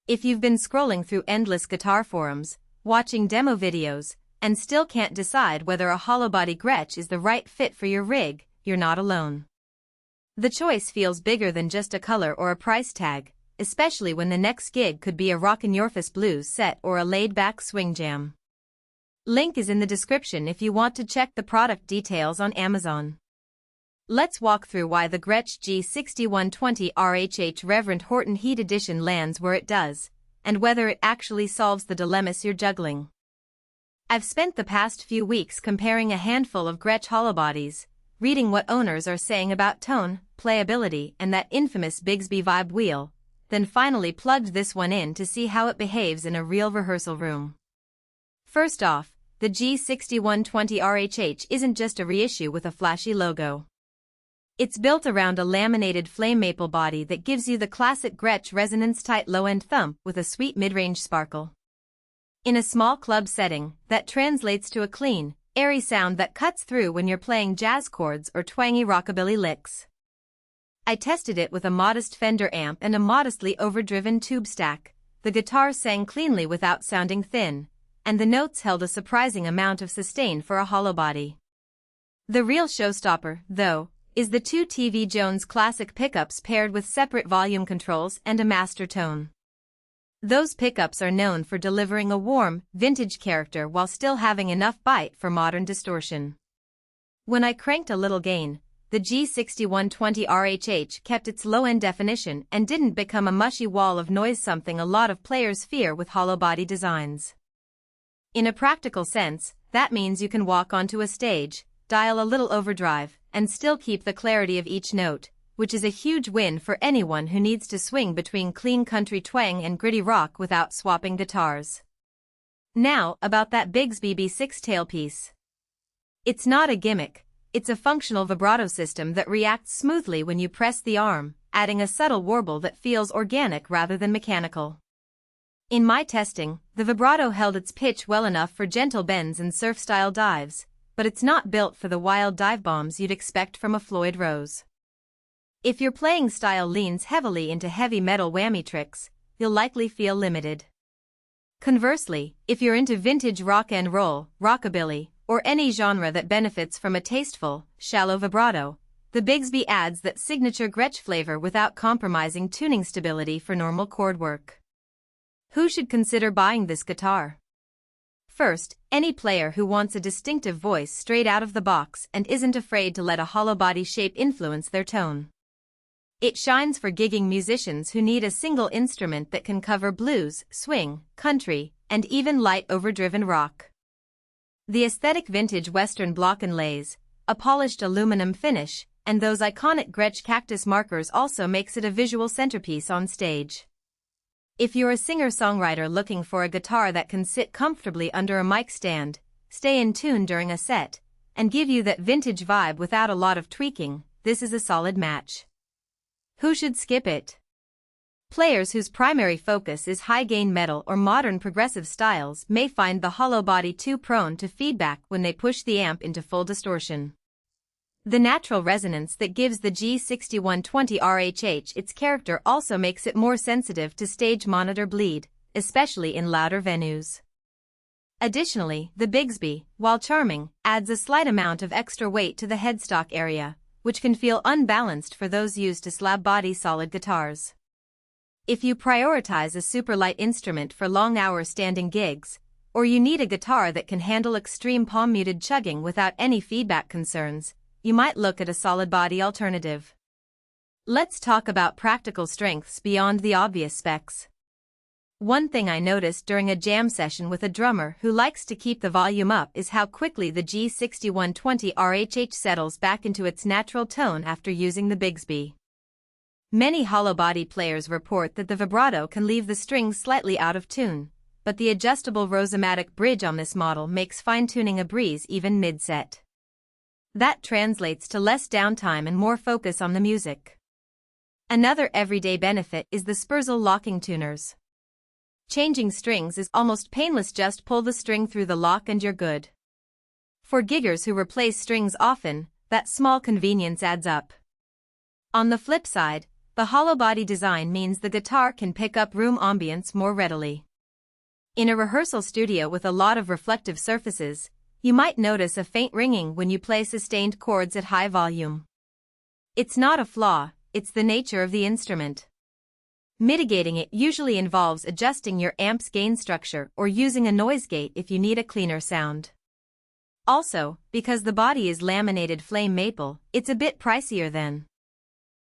If you've been scrolling through endless guitar forums, watching demo videos, and still can't decide whether a hollow-body Gretsch is the right fit for your rig, you're not alone. The choice feels bigger than just a color or a price tag, especially when the next gig could be a rockin' blues set or a laid-back swing jam. Link is in the description if you want to check the product details on Amazon. Let's walk through why the Gretsch G6120RHH Reverend Horton Heat Edition lands where it does, and whether it actually solves the dilemmas you're juggling. I've spent the past few weeks comparing a handful of Gretsch hollowbodies, reading what owners are saying about tone, playability, and that infamous Bigsby vibe wheel, then finally plugged this one in to see how it behaves in a real rehearsal room. First off, the G6120RHH isn't just a reissue with a flashy logo. It's built around a laminated flame maple body that gives you the classic Gretsch resonance-tight low-end thump with a sweet mid-range sparkle. In a small club setting, that translates to a clean, airy sound that cuts through when you're playing jazz chords or twangy rockabilly licks. I tested it with a modest Fender amp and a modestly overdriven tube stack. The guitar sang cleanly without sounding thin, and the notes held a surprising amount of sustain for a hollow body. The real showstopper, though, is the two TV Jones classic pickups paired with separate volume controls and a master tone. Those pickups are known for delivering a warm, vintage character while still having enough bite for modern distortion. When I cranked a little gain, the G6120RHH kept its low-end definition and didn't become a mushy wall of noise, something a lot of players fear with hollow body designs. In a practical sense, that means you can walk onto a stage, dial a little overdrive, and still keep the clarity of each note, which is a huge win for anyone who needs to swing between clean country twang and gritty rock without swapping guitars. Now, about that Bigsby B6 tailpiece. It's not a gimmick, it's a functional vibrato system that reacts smoothly when you press the arm, adding a subtle warble that feels organic rather than mechanical. In my testing, the vibrato held its pitch well enough for gentle bends and surf-style dives, but it's not built for the wild dive bombs you'd expect from a Floyd Rose. If your playing style leans heavily into heavy metal whammy tricks, you'll likely feel limited. Conversely, if you're into vintage rock and roll, rockabilly, or any genre that benefits from a tasteful, shallow vibrato, the Bigsby adds that signature Gretsch flavor without compromising tuning stability for normal chord work. Who should consider buying this guitar? First, any player who wants a distinctive voice straight out of the box and isn't afraid to let a hollow body shape influence their tone. It shines for gigging musicians who need a single instrument that can cover blues, swing, country, and even light overdriven rock. The aesthetic vintage Western block inlays, a polished aluminum finish, and those iconic Gretsch cactus markers also makes it a visual centerpiece on stage. If you're a singer-songwriter looking for a guitar that can sit comfortably under a mic stand, stay in tune during a set, and give you that vintage vibe without a lot of tweaking, this is a solid match. Who should skip it? Players whose primary focus is high-gain metal or modern progressive styles may find the hollow body too prone to feedback when they push the amp into full distortion. The natural resonance that gives the G6120RHH its character also makes it more sensitive to stage monitor bleed, especially in louder venues. Additionally, the Bigsby, while charming, adds a slight amount of extra weight to the headstock area, which can feel unbalanced for those used to slab-body solid guitars. If you prioritize a super light instrument for long-hour standing gigs, or you need a guitar that can handle extreme palm-muted chugging without any feedback concerns, you might look at a solid-body alternative. Let's talk about practical strengths beyond the obvious specs. One thing I noticed during a jam session with a drummer who likes to keep the volume up is how quickly the G6120RHH settles back into its natural tone after using the Bigsby. Many hollow-body players report that the vibrato can leave the strings slightly out of tune, but the adjustable Rosematic bridge on this model makes fine-tuning a breeze even mid-set. That translates to less downtime and more focus on the music. Another everyday benefit is the Spurzl locking tuners. Changing strings is almost painless, just pull the string through the lock and you're good. For giggers who replace strings often, that small convenience adds up. On the flip side, The hollow body design means the guitar can pick up room ambience more readily. In a rehearsal studio with a lot of reflective surfaces, you might notice a faint ringing when you play sustained chords at high volume. It's not a flaw, it's the nature of the instrument. Mitigating it usually involves adjusting your amp's gain structure or using a noise gate if you need a cleaner sound. Also, because the body is laminated flame maple, it's a bit pricier than